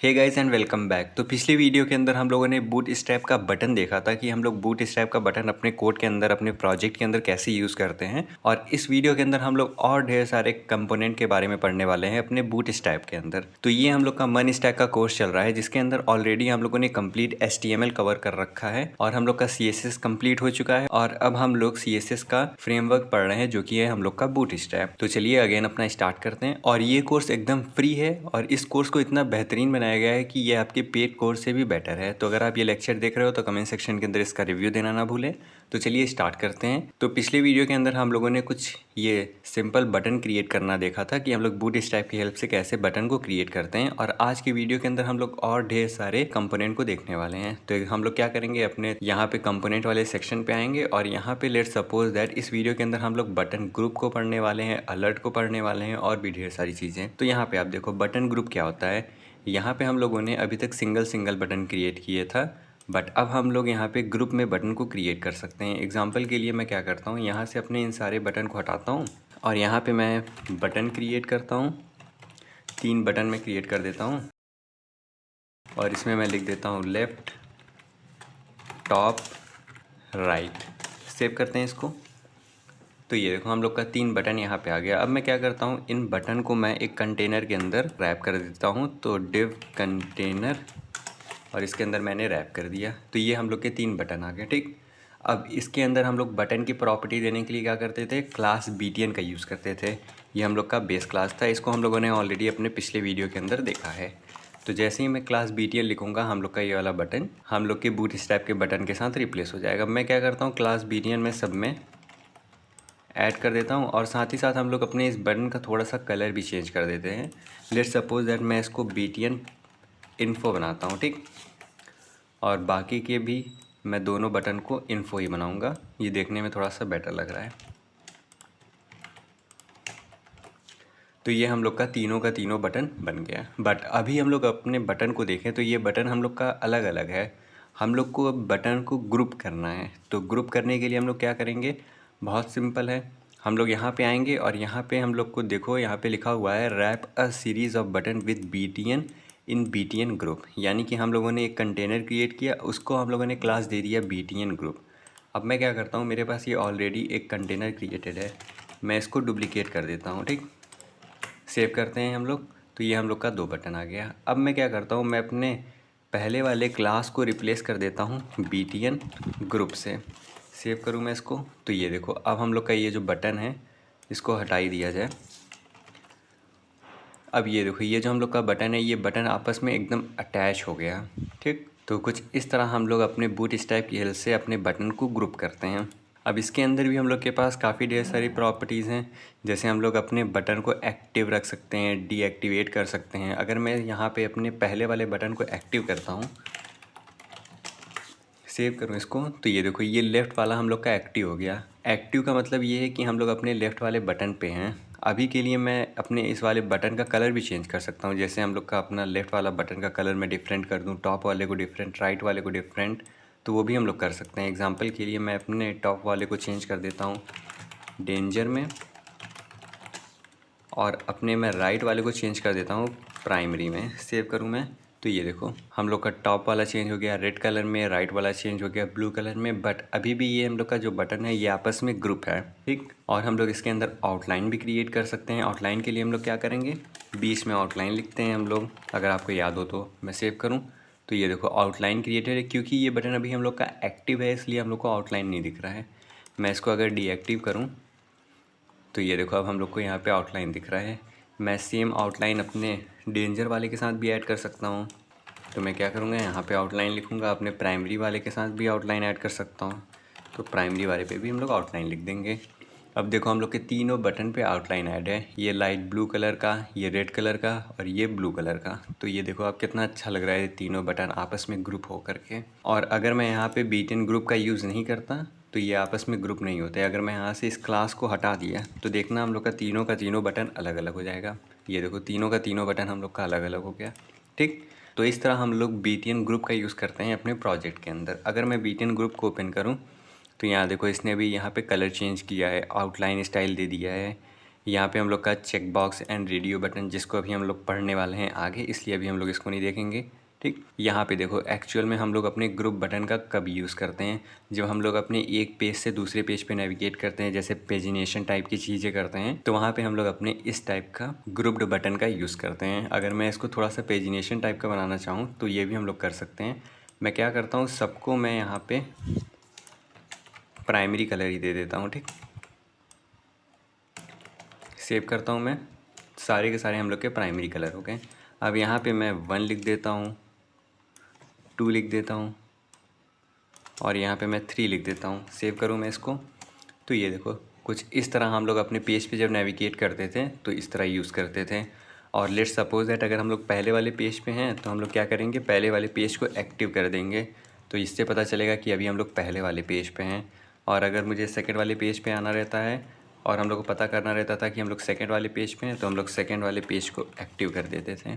Hey guys and welcome back. तो पिछली video के अंदर हम लोगों ने बूट स्ट्रैप का बटन देखा था कि हम लोग बूट स्ट्रैप का बटन अपने कोड के अंदर अपने प्रोजेक्ट के अंदर कैसे यूज़ करते हैं। और इस वीडियो के अंदर हम लोग और ढेर सारे कंपोनेंट के बारे में पढ़ने वाले हैं अपने बूट स्ट्रैप के अंदर। तो ये हम लोग का मन स्टैक का कोर्स चल रहा है जिसके अंदर ऑलरेडी हम लोगों ने कंप्लीट HTML कवर कर रखा है और हम लोग का CSS कंप्लीट हो चुका है और अब हम लोग CSS का फ्रेमवर्क पढ़ रहे हैं जो कि है हम लोग का बूट स्ट्रैप। तो चलिए अगेन अपना स्टार्ट करते हैं। और ये कोर्स एकदम फ्री है और इस कोर्स को इतना बेहतरीन बनाया गया है कि ये आपके पेड कोर्स से भी बेटर है। तो अगर आप ये लेक्चर देख रहे हो तो कमेंट सेक्शन के अंदर इसका रिव्यू देना ना भूलें। तो चलिए स्टार्ट करते हैं। तो पिछले वीडियो के अंदर हम लोगों ने कुछ ये सिंपल बटन क्रिएट करना देखा था कि हम लोग बूट स्ट्रैप की हेल्प से कैसे बटन को क्रिएट करते हैं। और आज की वीडियो के अंदर हम लोग और ढेर सारे कंपोनेंट को देखने वाले हैं। तो हम लोग क्या करेंगे, अपने यहाँ पे कंपोनेंट वाले सेक्शन पे आएंगे और यहाँ पे लेट्स सपोज दैट इस वीडियो के अंदर हम लोग बटन ग्रुप को पढ़ने वाले हैं, अलर्ट को पढ़ने वाले हैं और भी ढेर सारी चीज़ें। तो यहाँ पे आप देखो बटन ग्रुप क्या होता है। यहाँ पे हम लोगों ने अभी तक सिंगल सिंगल बटन क्रिएट किए था, बट अब हम लोग यहाँ पे ग्रुप में बटन को क्रिएट कर सकते हैं। एग्जांपल के लिए मैं क्या करता हूँ, यहाँ से अपने इन सारे बटन को हटाता हूँ और यहाँ पे मैं बटन क्रिएट करता हूँ। 3 बटन में क्रिएट कर देता हूँ और इसमें मैं लिख देता हूँ लेफ़्ट, टॉप, राइट। सेव करते हैं इसको। तो ये देखो हम लोग का 3 बटन यहाँ पे आ गया। अब मैं क्या करता हूँ, इन बटन को मैं एक कंटेनर के अंदर रैप कर देता हूँ। तो डिव कंटेनर और इसके अंदर मैंने रैप कर दिया। तो ये हम लोग के 3 बटन आ गए। ठीक, अब इसके अंदर हम लोग बटन की प्रॉपर्टी देने के लिए क्या करते थे, क्लास BTN का यूज़ करते थे। ये हम लोग का बेस क्लास था। इसको हम लोगों ने ऑलरेडी अपने पिछले वीडियो के अंदर देखा है। तो जैसे ही मैं क्लास BTN लिखूँगा हम लोग का ये वाला बटन हम लोग के बूट स्ट्रैप के बटन के साथ रिप्लेस हो जाएगा। मैं क्या करता हूँ, क्लास BTN में सब में ऐड कर देता हूँ और साथ ही साथ हम लोग अपने इस बटन का थोड़ा सा कलर भी चेंज कर देते हैं। लेट्स सपोज दैट मैं इसको BTN इन्फो बनाता हूँ। ठीक, और बाकी के भी मैं दोनों बटन को इन्फो ही बनाऊँगा। ये देखने में थोड़ा सा बेटर लग रहा है। तो ये हम लोग का तीनों बटन बन गया। बट अभी हम लोग अपने बटन को देखें तो ये बटन हम लोग का अलग अलग है। हम लोग को अब बटन को ग्रुप करना है। तो ग्रुप करने के लिए हम लोग क्या करेंगे, बहुत सिंपल है। हम लोग यहाँ पे आएंगे और यहाँ पे हम लोग को देखो, यहाँ पे लिखा हुआ है wrap a series of button with BTN in BTN group. यानी कि हम लोगों ने एक कंटेनर क्रिएट किया, उसको हम लोगों ने क्लास दे दिया BTN ग्रुप। अब मैं क्या करता हूँ, मेरे पास ये ऑलरेडी एक कंटेनर क्रिएटेड है, मैं इसको डुप्लीकेट कर देता हूँ। ठीक, सेव करते हैं हम लोग। तो ये हम लोग का 2 बटन आ गया। अब मैं क्या करता हूँ, मैं अपने पहले वाले क्लास को रिप्लेस कर देता हूँ BTN ग्रुप से। सेव करूँ मैं इसको। तो ये देखो अब हम लोग का ये जो बटन है इसको हटा ही दिया जाए। अब ये देखो ये जो हम लोग का बटन है, ये बटन आपस में एकदम अटैच हो गया। ठीक, तो कुछ इस तरह हम लोग अपने बूट स्ट्रैप की हेल्प से अपने बटन को ग्रुप करते हैं। अब इसके अंदर भी हम लोग के पास काफ़ी ढेर सारी प्रॉपर्टीज़ हैं। जैसे हम लोग अपने बटन को एक्टिव रख सकते हैं, डीएक्टिवेट कर सकते हैं। अगर मैं यहाँ पे अपने पहले वाले बटन को एक्टिव करता हूँ, सेव करूँ इसको, तो ये देखो ये लेफ़्ट वाला हम लोग का एक्टिव हो गया। एक्टिव का मतलब ये है कि हम लोग अपने लेफ़्ट वाले बटन पे हैं। अभी के लिए मैं अपने इस वाले बटन का कलर भी चेंज कर सकता हूँ। जैसे हम लोग का अपना लेफ़्ट वाला बटन का कलर मैं डिफरेंट कर दूँ, टॉप वाले को डिफरेंट, राइट वाले को डिफरेंट, तो वो भी हम लोग कर सकते हैं। एग्जाम्पल के लिए मैं अपने टॉप वाले को चेंज कर देता हूँ डेंजर में और अपने मैं राइट वाले को चेंज कर देता हूँ प्राइमरी में। सेव करूँ मैं, तो ये देखो हम लोग का टॉप वाला चेंज हो गया रेड कलर में, राइट वाला चेंज हो गया ब्लू कलर में। बट अभी भी ये हम लोग का जो बटन है ये आपस में ग्रुप है। ठीक, और हम लोग इसके अंदर आउटलाइन भी क्रिएट कर सकते हैं। आउटलाइन के लिए हम लोग क्या करेंगे, बीच में आउटलाइन लिखते हैं हम लोग, अगर आपको याद हो तो। मैं सेव करूँ, तो ये देखो आउटलाइन क्रिएटेड है। क्योंकि ये बटन अभी हम लोग का एक्टिव है इसलिए हम लोग को आउटलाइन नहीं दिख रहा है। मैं इसको अगर डीएक्टिव करूँ तो ये देखो अब हम लोग को यहाँ पे आउटलाइन दिख रहा है। मैं सेम आउटलाइन अपने डेंजर वाले के साथ भी ऐड कर सकता हूँ। तो मैं क्या करूँगा, यहाँ पे आउटलाइन लिखूँगा, अपने प्राइमरी वाले के साथ भी आउटलाइन ऐड कर सकता हूँ। तो प्राइमरी वाले पे भी हम लोग आउटलाइन लिख देंगे। अब देखो हम लोग के तीनों बटन पे आउटलाइन ऐड है। ये लाइट ब्लू कलर का, ये रेड कलर का और ये ब्लू कलर का। तो ये देखो अब कितना अच्छा लग रहा है, तीनों बटन आपस में ग्रुप हो करके। और अगर मैं यहाँ पे BTN ग्रुप का यूज़ नहीं करता तो ये आपस में ग्रुप नहीं होते। अगर मैं यहाँ से इस क्लास को हटा दिया तो देखना हम लोग का तीनों बटन अलग अलग हो जाएगा। ये देखो तीनों का तीनों बटन हम लोग का अलग अलग हो गया। ठीक, तो इस तरह हम लोग BTN ग्रुप का यूज़ करते हैं अपने प्रोजेक्ट के अंदर। अगर मैं BTN ग्रुप को ओपन करूँ तो यहाँ देखो इसने भी यहाँ पे कलर चेंज किया है, आउटलाइन स्टाइल दे दिया है। यहाँ पे हम लोग का check box and radio button, जिसको अभी हम लोग पढ़ने वाले हैं आगे, इसलिए अभी हम लोग इसको नहीं देखेंगे। ठीक, यहाँ पे देखो एक्चुअल में हम लोग अपने ग्रुप बटन का कब यूज़ करते हैं, जब हम लोग अपने एक पेज से दूसरे पेज पे नेविगेट करते हैं, जैसे पेजिनेशन टाइप की चीज़ें करते हैं, तो वहाँ पे हम लोग अपने इस टाइप का ग्रुप्ड बटन का यूज़ करते हैं। अगर मैं इसको थोड़ा सा पेजिनेशन टाइप का बनाना चाहूँ तो ये भी हम लोग कर सकते हैं। मैं क्या करता हूँ, सबको मैं यहाँ पे प्राइमरी कलर ही दे देता हूँ। ठीक, सेव करता हूँ मैं, सारे के सारे हम लोग के प्राइमरी कलर हो गए। अब यहाँ पे मैं 1 लिख देता हूँ, 2 लिख देता हूँ और यहाँ पे मैं 3 लिख देता हूँ। सेव करूँ मैं इसको, तो ये देखो कुछ इस तरह हम लोग अपने पेज पे जब नेविगेट करते थे तो इस तरह यूज़ करते थे। और लेट्स सपोज दैट अगर हम लोग पहले वाले पेज पे हैं तो हम लोग क्या करेंगे, पहले वाले पेज को एक्टिव कर देंगे, तो इससे पता चलेगा कि अभी हम लोग पहले वाले पेज पे हैं। और अगर मुझे सेकंड वाले पेज पे आना रहता है और हम लोग को पता करना रहता था कि हम लोग सेकंड वाले पेज पे हैं, तो हम लोग सेकंड वाले पेज को एक्टिव कर देते थे,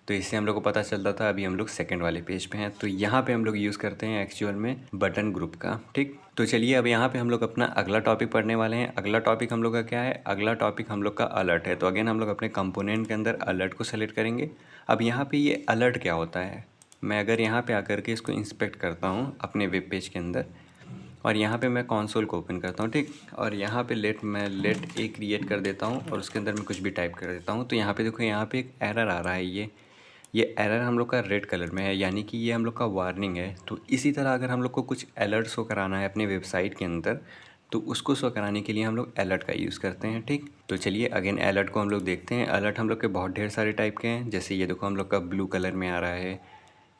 तो इससे हम लोग को पता चलता था अभी हम लोग सेकंड वाले पेज पे हैं। तो यहाँ पे हम लोग यूज़ करते हैं एक्चुअल में बटन ग्रुप का। ठीक, तो चलिए अब यहाँ पे हम लोग अपना अगला टॉपिक पढ़ने वाले हैं। अगला टॉपिक हम लोग का क्या है, अगला टॉपिक हम लोग का अलर्ट है। तो अगेन हम लोग अपने कंपोनेंट के अंदर अलर्ट को सेलेक्ट करेंगे। अब यहाँ पे ये अलर्ट क्या होता है, मैं अगर यहाँ पे आकर के इसको इंस्पेक्ट करता हूँ अपने वेब पेज के अंदर और यहाँ पे मैं कंसोल को ओपन करता हूँ। ठीक, और यहाँ पे लेट ए क्रिएट कर देता हूँ और उसके अंदर मैं कुछ भी टाइप कर देता हूँ। तो यहाँ पे देखो, यहाँ पे एक एरर आ रहा है, ये एरर हम लोग का रेड कलर में है, यानी कि ये हम लोग का वार्निंग है। तो इसी तरह अगर हम लोग को कुछ अलर्ट शो कराना है अपने वेबसाइट के अंदर, तो उसको शो कराने के लिए हम लोग अलर्ट का यूज़ करते हैं। ठीक, तो चलिए अगेन अलर्ट को हम लोग देखते हैं। अलर्ट हम लोग के बहुत ढेर सारे टाइप के हैं, जैसे ये देखो हम लोग का ब्लू कलर में आ रहा है,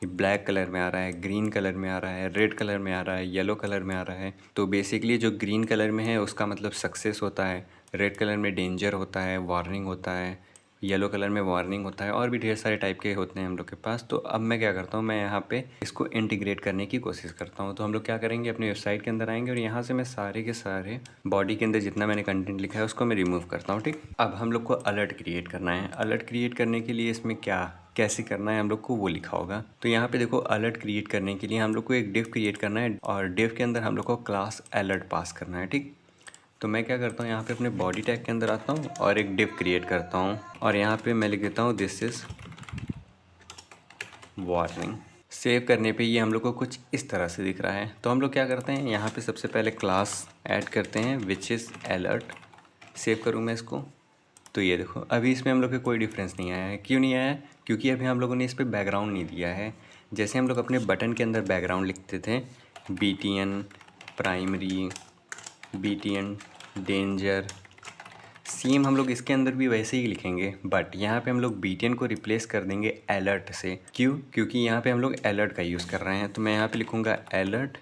ये ब्लैक कलर में आ रहा है, ग्रीन कलर में आ रहा है, रेड कलर में आ रहा है, येलो कलर में आ रहा है। तो बेसिकली जो ग्रीन कलर में है उसका मतलब सक्सेस होता है, रेड कलर में डेंजर होता है, वार्निंग होता है, येलो कलर में वार्निंग होता है, और भी ढेर सारे टाइप के होते हैं हम लोग के पास। तो अब मैं क्या करता हूँ, मैं यहाँ पे इसको इंटीग्रेट करने की कोशिश करता हूँ। तो हम लोग क्या करेंगे, अपनी वेबसाइट के अंदर आएंगे और यहाँ से मैं सारे के सारे बॉडी के अंदर जितना मैंने कंटेंट लिखा है उसको मैं रिमूव करता हूँ। ठीक, अब हम लोग को अलर्ट क्रिएट करना है। अलर्ट क्रिएट करने के लिए इसमें क्या कैसे करना है हम लोग को वो लिखा होगा। तो यहाँ पे देखो, अलर्ट क्रिएट करने के लिए हम लोग को एक डिव क्रिएट करना है और डिव के अंदर हम लोग को क्लास अलर्ट पास करना है। ठीक, तो मैं क्या करता हूँ, यहाँ पे अपने बॉडी टैग के अंदर आता हूँ और एक डिव क्रिएट करता हूँ और यहाँ पे मैं लिख देता हूँ दिस इज़ वार्निंग। सेव करने पे ये हम लोग को कुछ इस तरह से दिख रहा है। तो हम लोग क्या करते हैं, यहाँ पे सबसे पहले क्लास ऐड करते हैं विच इज़ अलर्ट। सेव करूँ मैं इसको, तो ये देखो अभी इसमें हम लोग के कोई डिफरेंस नहीं आया है। क्यों नहीं आया है, क्योंकि अभी हम लोगों ने इस पर बैकग्राउंड नहीं दिया है। जैसे हम लोग अपने बटन के अंदर बैकग्राउंड लिखते थे, BTN primary, BTN danger, same हम लोग इसके अंदर भी वैसे ही लिखेंगे, बट यहाँ पे हम लोग BTN को रिप्लेस कर देंगे अलर्ट से। क्यों, क्योंकि यहाँ पे हम लोग अलर्ट का यूज़ कर रहे हैं। तो मैं यहाँ पे लिखूँगा अलर्ट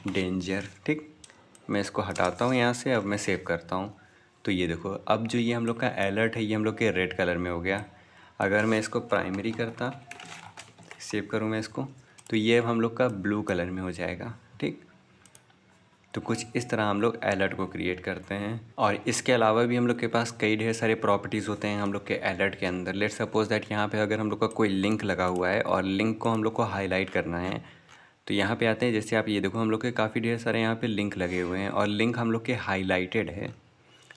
डेंजर। ठीक, मैं इसको हटाता हूँ यहाँ से, अब मैं सेव करता हूँ। तो ये देखो, अब जो ये हम लोग का अलर्ट है ये हम लोग के रेड कलर में हो गया। अगर मैं इसको प्राइमरी करता, सेव करूँ मैं इसको, तो ये अब हम लोग का ब्लू कलर में हो जाएगा। ठीक, तो कुछ इस तरह हम लोग अलर्ट को क्रिएट करते हैं। और इसके अलावा भी हम लोग के पास कई ढेर सारे प्रॉपर्टीज़ होते हैं हम लोग के अलर्ट के अंदर। लेट्स सपोज दैट यहाँ पे अगर हम लोग का कोई लिंक लगा हुआ है और लिंक को हम लोग को हाईलाइट करना है, तो यहाँ पे आते हैं। जैसे आप ये देखो, हम लोग के काफ़ी ढेर सारे यहाँ पे लिंक लगे हुए हैं और लिंक हम लोग के हाईलाइटेड है।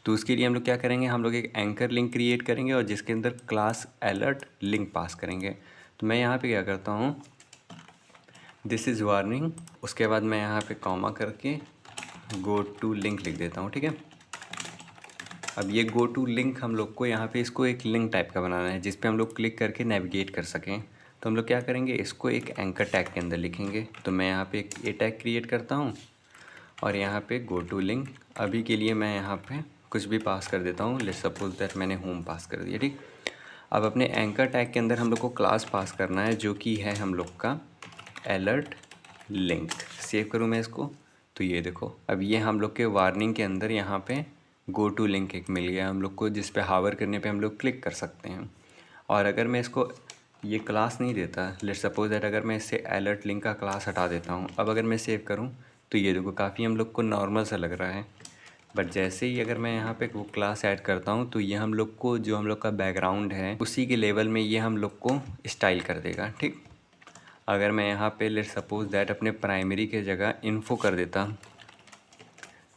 तो उसके लिए हम लोग क्या करेंगे, हम लोग एक एंकर लिंक क्रिएट करेंगे और जिसके अंदर क्लास अलर्ट लिंक पास करेंगे। तो मैं यहाँ पे क्या करता हूँ, दिस इज़ वार्निंग, उसके बाद मैं यहाँ पे कॉमा करके गो टू लिंक लिख देता हूँ। ठीक है, अब ये गो टू लिंक हम लोग को यहाँ पे इसको एक लिंक टाइप का बनाना है जिस पे हम लोग क्लिक करके नेविगेट कर सकें। तो हम लोग क्या करेंगे, इसको एक एंकर टैग के अंदर लिखेंगे। तो मैं यहाँ पे एक ए टैग क्रिएट करता हूँ और यहाँ पे गो टू लिंक, अभी के लिए मैं यहाँ पे कुछ भी पास कर देता हूँ। लेट्स सपोज दैट मैंने होम पास कर दिया। ठीक, अब अपने एंकर टैग के अंदर हम लोग को क्लास पास करना है जो कि है हम लोग का अलर्ट लिंक। सेव करूँ मैं इसको, तो ये देखो अब ये हम लोग के वार्निंग के अंदर यहाँ पे गो टू लिंक एक मिल गया हम लोग को, जिस पे हावर करने पे हम लोग क्लिक कर सकते हैं। और अगर मैं इसको ये क्लास नहीं देता, लेट्स सपोज दैट अगर मैं इससे अलर्ट लिंक का क्लास हटा देता हूँ, अब अगर मैं सेव करूँ तो ये देखो काफ़ी हम लोग को नॉर्मल सा लग रहा है। बट जैसे ही अगर मैं यहाँ पे वो क्लास ऐड करता हूँ तो ये हम लोग को जो हम लोग का बैकग्राउंड है उसी के लेवल में ये हम लोग को स्टाइल कर देगा। ठीक, अगर मैं यहाँ पे लेट्स सपोज दैट अपने प्राइमरी के जगह इन्फो कर देता,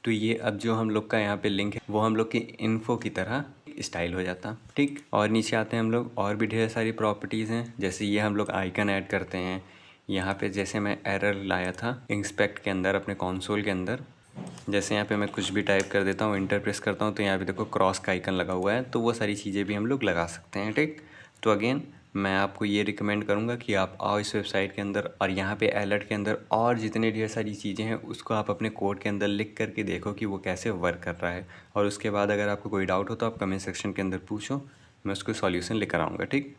तो ये अब जो हम लोग का यहाँ पे लिंक है वो हम लोग की इन्फो की तरह स्टाइल हो जाता। ठीक, और नीचे आते हैं हम लोग, और भी ढेर सारी प्रॉपर्टीज़ हैं। जैसे ये हम लोग आइकन ऐड करते हैं यहाँ पे। जैसे मैं एरर लाया था इंस्पेक्ट के अंदर अपने कंसोल के अंदर, जैसे यहाँ पे मैं कुछ भी टाइप कर देता हूँ, इंटर प्रेस करता हूँ, तो यहाँ पे देखो क्रॉस का आइकन लगा हुआ है। तो वो सारी चीज़ें भी हम लोग लगा सकते हैं। ठीक, तो अगेन मैं आपको ये रिकमेंड करूँगा कि आप आओ इस वेबसाइट के अंदर, और यहाँ पे अलर्ट के अंदर और जितने ढेर सारी चीज़ें हैं उसको आप अपने कोड के अंदर लिख करके देखो कि वो कैसे वर्क कर रहा है। और उसके बाद अगर आपको कोई डाउट हो तो आप कमेंट सेक्शन के अंदर पूछो, मैं उसको सॉल्यूशन लेकर आऊँगा। ठीक।